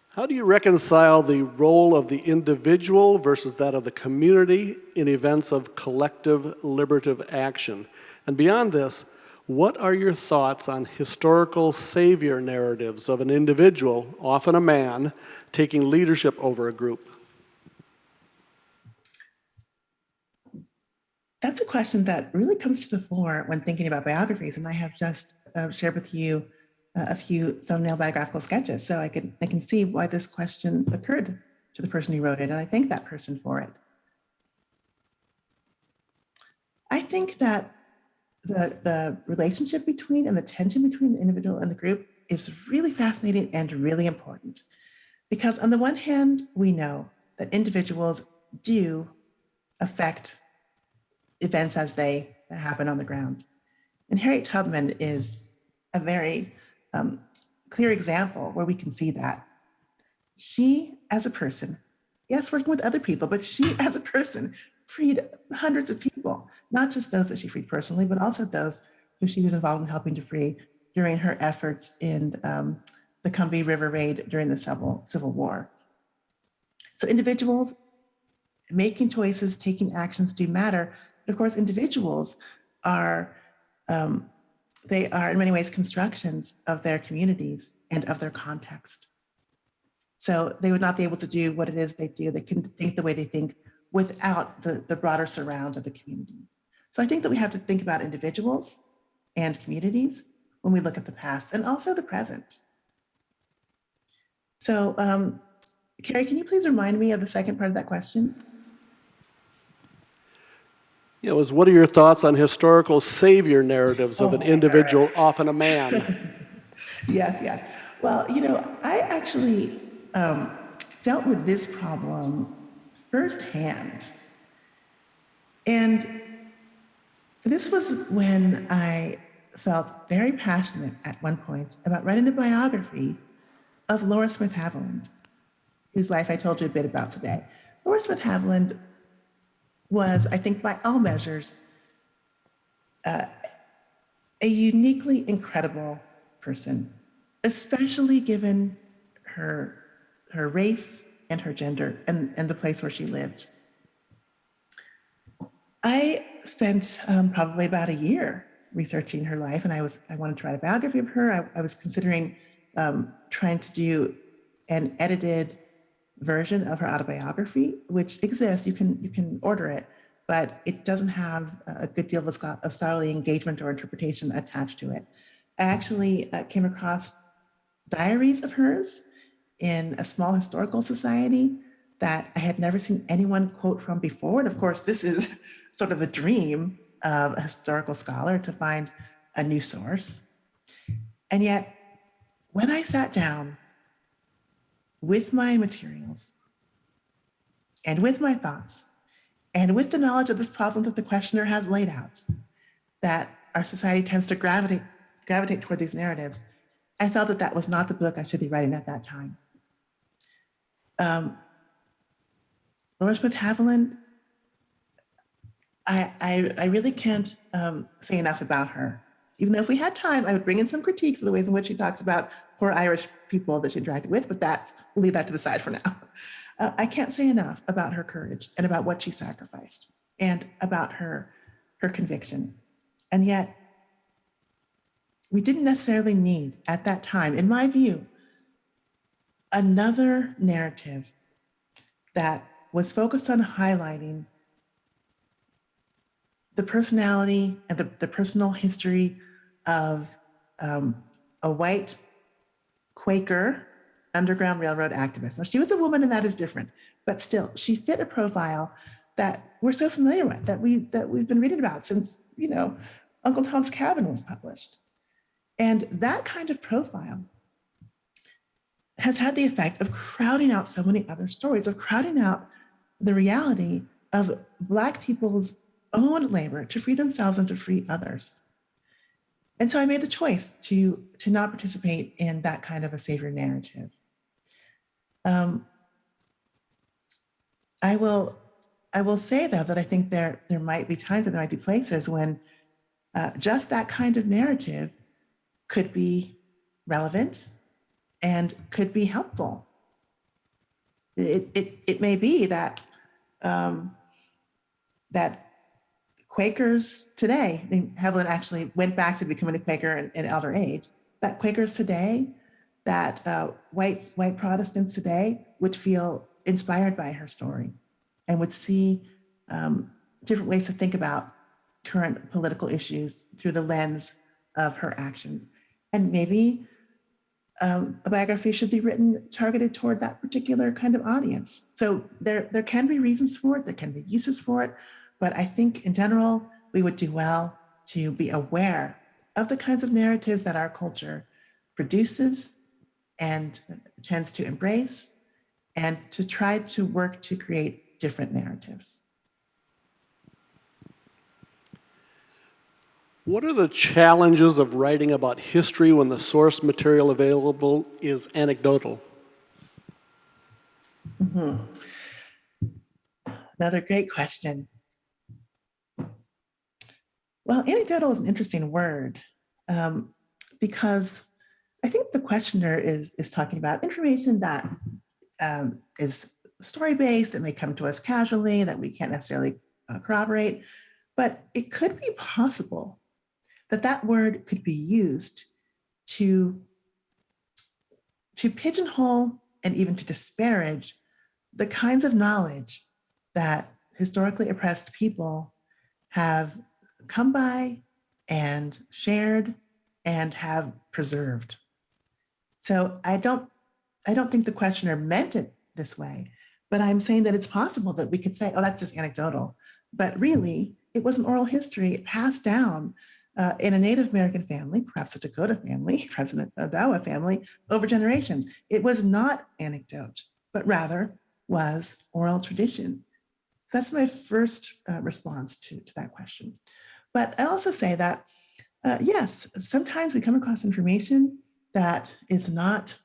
Speaker 3: How do you reconcile the role of the individual versus that of the community in events of collective liberative action? And beyond this, what are your thoughts on historical savior narratives of an individual, often a man, taking leadership over a group?
Speaker 2: That's a question that really comes to the fore when thinking about biographies, and I have just shared with you a few thumbnail biographical sketches, so I can see why this question occurred to the person who wrote it, and I thank that person for it. I think that the relationship between and the tension between the individual and the group is really fascinating and really important, because on the one hand, we know that individuals do affect events as they happen on the ground. And Harriet Tubman is a very clear example where we can see that. She, as a person, yes, working with other people, but she, as a person, freed hundreds of people, not just those that she freed personally, but also those who she was involved in helping to free during her efforts in the Combahee River raid during the Civil War. So individuals making choices, taking actions do matter. But of course, individuals are, they are in many ways constructions of their communities and of their context. So they would not be able to do what it is they do. They couldn't think the way they think without the broader surround of the community. So I think that we have to think about individuals and communities when we look at the past and also the present. So Carrie, can you please remind me of the second part of that question?
Speaker 3: It was, what are your thoughts on historical savior narratives of an individual, often a man?
Speaker 2: Yes, yes. Well, I actually dealt with this problem firsthand. And this was when I felt very passionate at one point about writing a biography of Laura Smith Haviland, whose life I told you a bit about today. Laura Smith Haviland was, I think by all measures, a uniquely incredible person, especially given her race and her gender and the place where she lived. I spent probably about a year researching her life, and I wanted to write a biography of her. I was considering trying to do an edited version of her autobiography, which exists. You can order it, but it doesn't have a good deal of scholarly engagement or interpretation attached to it. I actually came across diaries of hers in a small historical society that I had never seen anyone quote from before. And of course, this is sort of the dream of a historical scholar, to find a new source. And yet, when I sat down with my materials and with my thoughts and with the knowledge of this problem that the questioner has laid out, that our society tends to gravitate toward these narratives, I felt that that was not the book I should be writing at that time. Laura Smith Haviland, I really can't say enough about her. Even though if we had time, I would bring in some critiques of the ways in which she talks about poor Irish people that she interacted with, but we'll leave that to the side for now. I can't say enough about her courage and about what she sacrificed and about her conviction. And yet, we didn't necessarily need, at that time, in my view, another narrative that was focused on highlighting the personality and the personal history of a white Quaker Underground Railroad activist. Now, she was a woman, and that is different, but still, she fit a profile that we're so familiar with, that we've been reading about since Uncle Tom's Cabin was published. And that kind of profile has had the effect of crowding out so many other stories, of crowding out the reality of Black people's own labor to free themselves and to free others. And so I made the choice to not participate in that kind of a savior narrative. I will say though that I think there might be times and there might be places when just that kind of narrative could be relevant and could be helpful. It may be that that Quakers today, I mean, Haviland actually went back to becoming a Quaker in elder age, that Quakers today, that white Protestants today would feel inspired by her story and would see different ways to think about current political issues through the lens of her actions. And maybe a biography should be written targeted toward that particular kind of audience. So there can be reasons for it, there can be uses for it, but I think in general, we would do well to be aware of the kinds of narratives that our culture produces and tends to embrace, and to try to work to create different narratives.
Speaker 3: What are the challenges of writing about history when the source material available is anecdotal?
Speaker 2: Another great question. Well, anecdotal is an interesting word because I think the questioner is talking about information that is story-based, that may come to us casually, that we can't necessarily corroborate, but it could be possible that that word could be used to pigeonhole and even to disparage the kinds of knowledge that historically oppressed people have come by and shared and have preserved. So I don't think the questioner meant it this way, but I'm saying that it's possible that we could say, oh, that's just anecdotal. But really, it was an oral history passed down in a Native American family, perhaps a Dakota family, perhaps an Odawa family, over generations. It was not anecdote, but rather was oral tradition. So that's my first response to that question. But I also say that, yes, sometimes we come across information that is not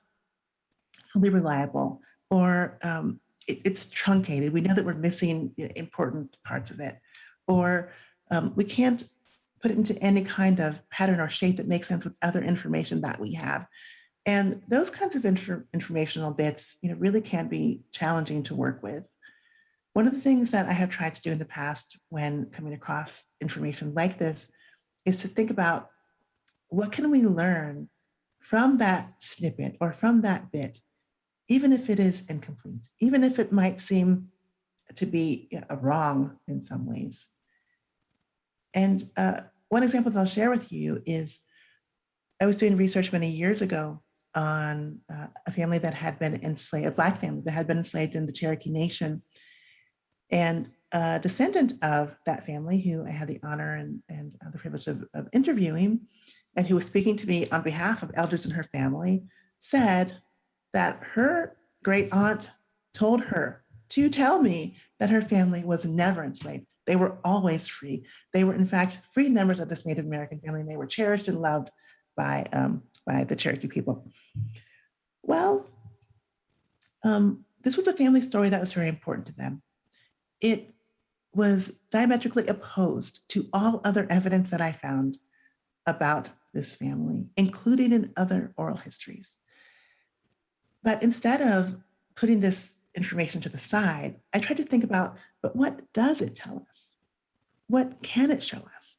Speaker 2: fully reliable, or it's truncated. We know that we're missing important parts of it, or we can't put it into any kind of pattern or shape that makes sense with other information that we have. And those kinds of informational bits, really can be challenging to work with. One of the things that I have tried to do in the past when coming across information like this is to think about, what can we learn from that snippet or from that bit, even if it is incomplete, even if it might seem to be wrong in some ways. And one example that I'll share with you is, I was doing research many years ago on a family that had been enslaved, a Black family that had been enslaved in the Cherokee Nation. And a descendant of that family, who I had the honor and the privilege of interviewing, and who was speaking to me on behalf of elders in her family, said that her great aunt told her to tell me that her family was never enslaved. They were always free. They were, in fact, free members of this Native American family, and they were cherished and loved by the Cherokee people. Well, this was a family story that was very important to them. It was diametrically opposed to all other evidence that I found about this family, including in other oral histories. But instead of putting this information to the side, I tried to think about, but what does it tell us? What can it show us?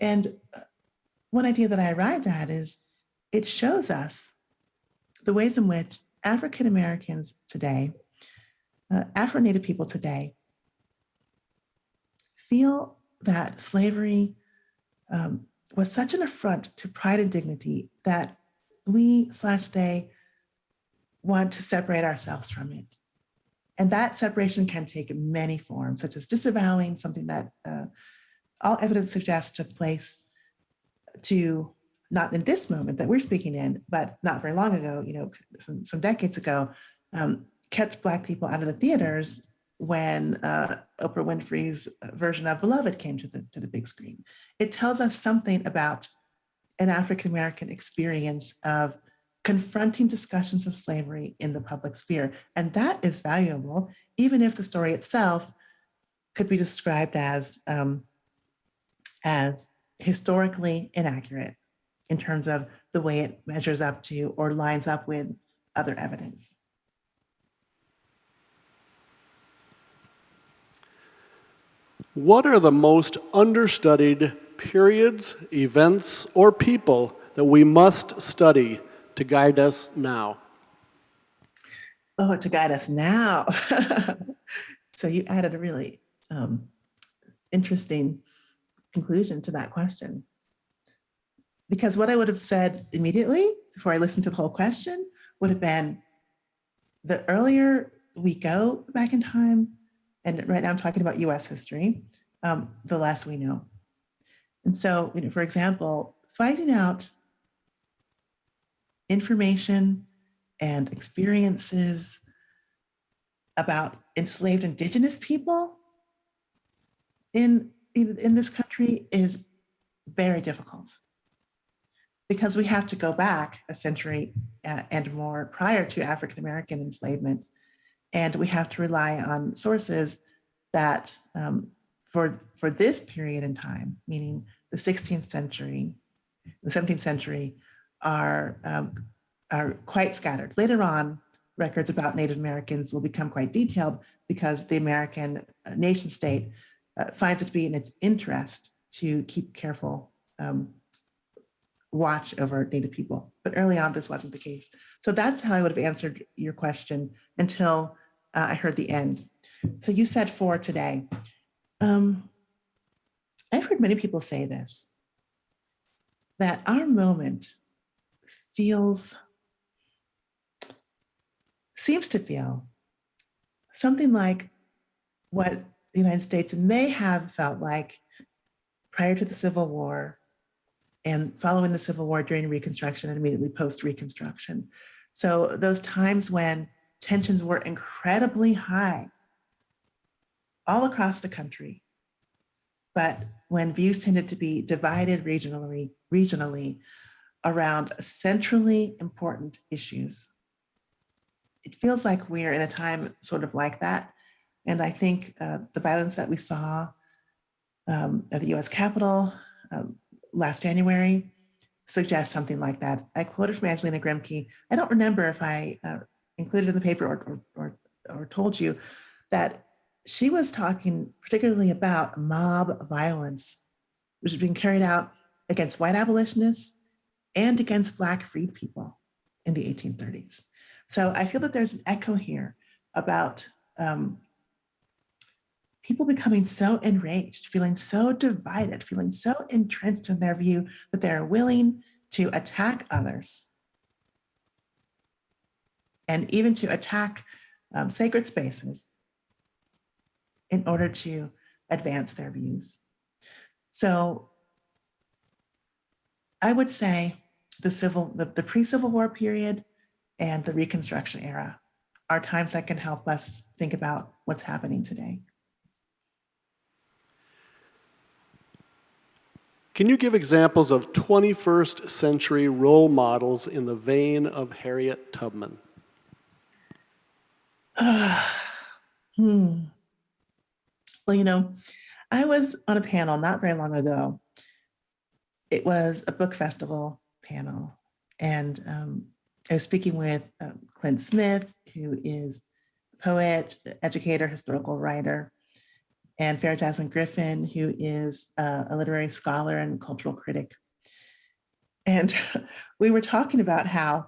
Speaker 2: And one idea that I arrived at is, it shows us the ways in which African Americans today, Afro-Native people today, feel that slavery was such an affront to pride and dignity that we/they want to separate ourselves from it. And that separation can take many forms, such as disavowing something that all evidence suggests took place to, not in this moment that we're speaking in, but not very long ago, some decades ago, kept Black people out of the theaters when Oprah Winfrey's version of Beloved came to the big screen. It tells us something about an African-American experience of confronting discussions of slavery in the public sphere. And that is valuable. even if the story itself could be described as historically inaccurate in terms of the way it measures up to or lines up with other evidence.
Speaker 3: What are the most understudied periods, events, or people that we must study to guide us now?
Speaker 2: Oh, to guide us now. So you added a really interesting conclusion to that question. Because what I would have said immediately before I listened to the whole question would have been, the earlier we go back in time, and right now I'm talking about US history, the less we know. And so, for example, finding out information and experiences about enslaved indigenous people in this country is very difficult, because we have to go back a century and more prior to African American enslavement, and we have to rely on sources that for this period in time, meaning the 16th century, the 17th century, are quite scattered. Later on, records about Native Americans will become quite detailed because the American nation state finds it to be in its interest to keep careful watch over Native people. But early on, this wasn't the case. So that's how I would have answered your question until I heard the end. So you said for today. I've heard many people say this, that our moment seems to feel something like what the United States may have felt like prior to the Civil War and following the Civil War during Reconstruction and immediately post-Reconstruction. So those times when tensions were incredibly high all across the country, but when views tended to be divided regionally around centrally important issues. It feels like we're in a time sort of like that. And I think the violence that we saw at the US Capitol last January suggests something like that. I quoted from Angelina Grimme. I don't remember if I included in the paper or told you that she was talking particularly about mob violence, which is being carried out against white abolitionists and against Black freed people in the 1830s. So I feel that there's an echo here about people becoming so enraged, feeling so divided, feeling so entrenched in their view that they're willing to attack others and even to attack sacred spaces in order to advance their views. So I would say the pre-Civil War period and the Reconstruction era are times that can help us think about what's happening today.
Speaker 3: Can you give examples of 21st century role models in the vein of Harriet Tubman?
Speaker 2: Well, I was on a panel not very long ago. It was a book festival panel, and I was speaking with Clint Smith, who is a poet, educator, historical writer, and Farah Jasmine Griffin, who is a literary scholar and cultural critic. And we were talking about how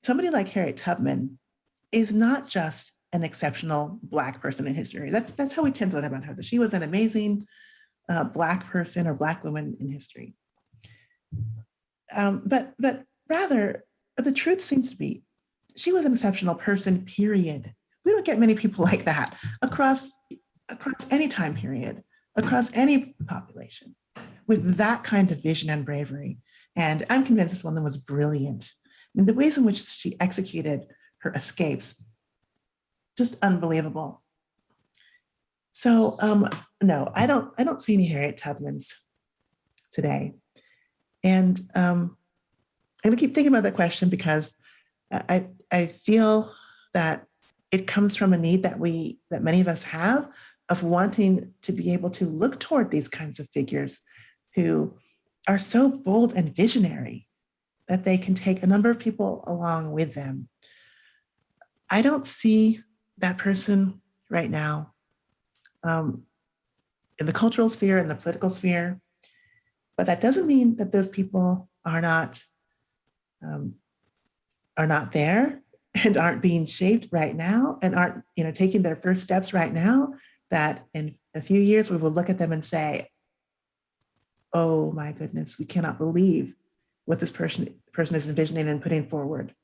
Speaker 2: somebody like Harriet Tubman is not just an exceptional Black person in history. That's how we tend to learn about her, that she was an amazing Black person or Black woman in history. But rather, the truth seems to be she was an exceptional person, period. We don't get many people like that across any time period, across any population, with that kind of vision and bravery. And I'm convinced this woman was brilliant. I mean, the ways in which she executed her escapes, just unbelievable. So no, I don't see any Harriet Tubmans today. And I'm gonna keep thinking about that question because I feel that it comes from a need that many of us have of wanting to be able to look toward these kinds of figures who are so bold and visionary that they can take a number of people along with them. I don't see that person right now in the cultural sphere and the political sphere, but that doesn't mean that those people are not there and aren't being shaped right now and aren't taking their first steps right now, that in a few years we will look at them and say, oh my goodness, we cannot believe what this person is envisioning and putting forward.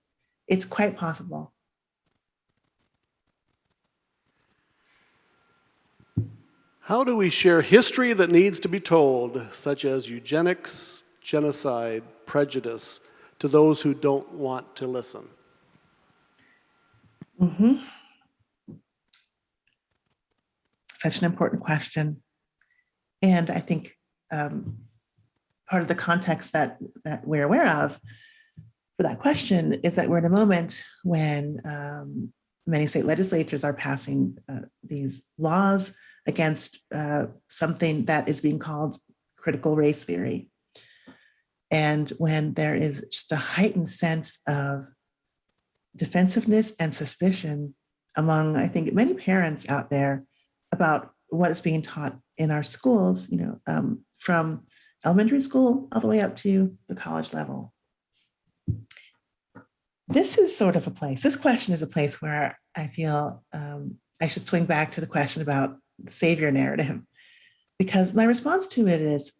Speaker 2: It's quite possible.
Speaker 3: How do we share history that needs to be told, such as eugenics, genocide, prejudice, to those who don't want to listen?
Speaker 2: Mm-hmm. Such an important question. And I think part of the context that we're aware of for that question is that we're in a moment when many state legislatures are passing these laws against something that is being called critical race theory. And when there is just a heightened sense of defensiveness and suspicion among, I think, many parents out there about what is being taught in our schools, from elementary school all the way up to the college level. This is sort of a place, this question is a place where I feel I should swing back to the question about the savior narrative, because my response to it is,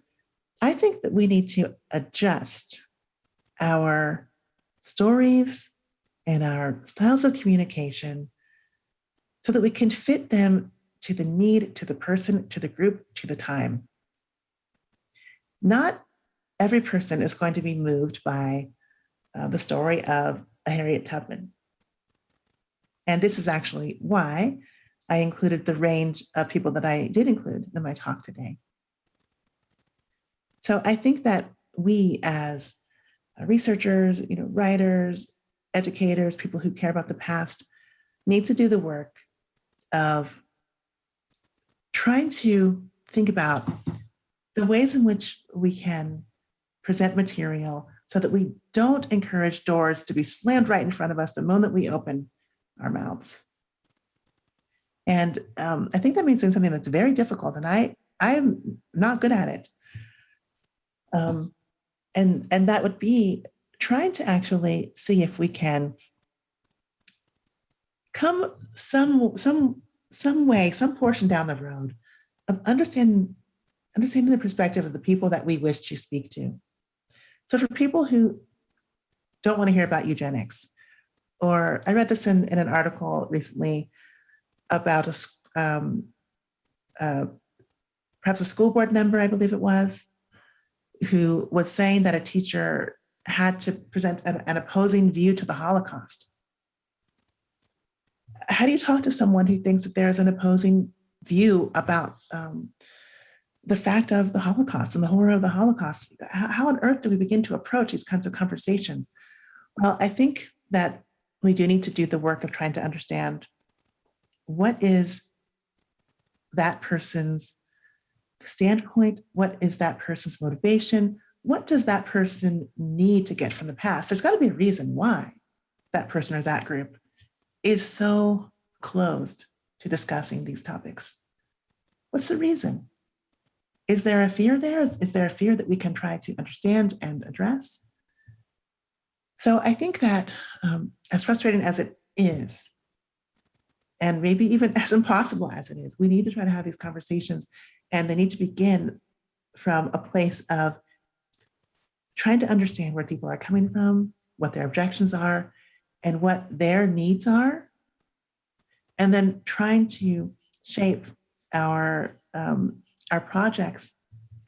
Speaker 2: I think that we need to adjust our stories and our styles of communication so that we can fit them to the need, to the person, to the group, to the time. Not every person is going to be moved by the story of a Harriet Tubman. And this is actually why I included the range of people that I did include in my talk today. So I think that we as researchers, writers, educators, people who care about the past, need to do the work of trying to think about the ways in which we can present material so that we don't encourage doors to be slammed right in front of us the moment we open our mouths. And I think that means doing something that's very difficult, and I am not good at it. And that would be trying to actually see if we can come some way, some portion down the road of understanding the perspective of the people that we wish to speak to. So for people who don't want to hear about eugenics, or I read this in an article recently about perhaps a school board member, I believe it was, who was saying that a teacher had to present an opposing view to the Holocaust. How do you talk to someone who thinks that there is an opposing view about the fact of the Holocaust and the horror of the Holocaust? How on earth do we begin to approach these kinds of conversations? Well, I think that we do need to do the work of trying to understand what is that person's standpoint, what is that person's motivation, what does that person need to get from the past? There's got to be a reason why that person or that group is so closed to discussing these topics. What's the reason? Is there a fear there? Is there a fear that we can try to understand and address? So I think that as frustrating as it is, and maybe even as impossible as it is, we need to try to have these conversations, and they need to begin from a place of trying to understand where people are coming from, what their objections are, and what their needs are, and then trying to shape our projects,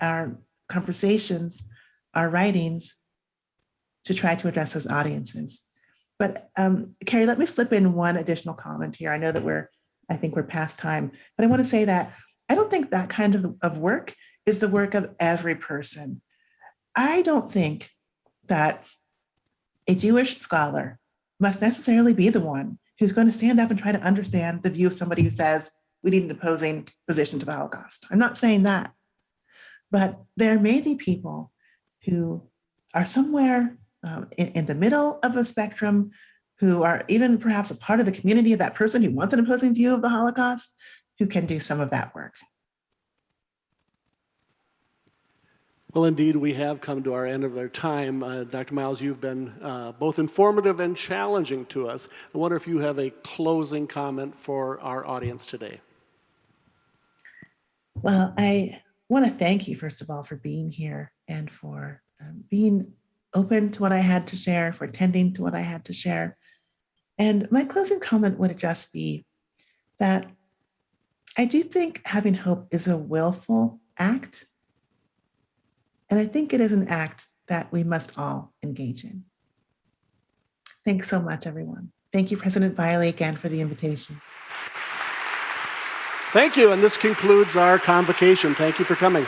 Speaker 2: our conversations, our writings to try to address those audiences. But Carrie, let me slip in one additional comment here. I know that I think we're past time, but I want to say that I don't think that kind of work is the work of every person. I don't think that a Jewish scholar must necessarily be the one who's going to stand up and try to understand the view of somebody who says we need an opposing position to the Holocaust. I'm not saying that. But there may be people who are somewhere in the middle of a spectrum, who are even perhaps a part of the community of that person who wants an opposing view of the Holocaust, who can do some of that work.
Speaker 3: Well, indeed, we have come to our end of our time. Dr. Miles, you've been both informative and challenging to us. I wonder if you have a closing comment for our audience today.
Speaker 2: Well, I want to thank you, first of all, for being here and for being open to what I had to share, for attending to what I had to share. And my closing comment would just be that I do think having hope is a willful act. And I think it is an act that we must all engage in. Thanks so much, everyone. Thank you, President Barley, again for the invitation.
Speaker 3: Thank you, and this concludes our convocation. Thank you for coming.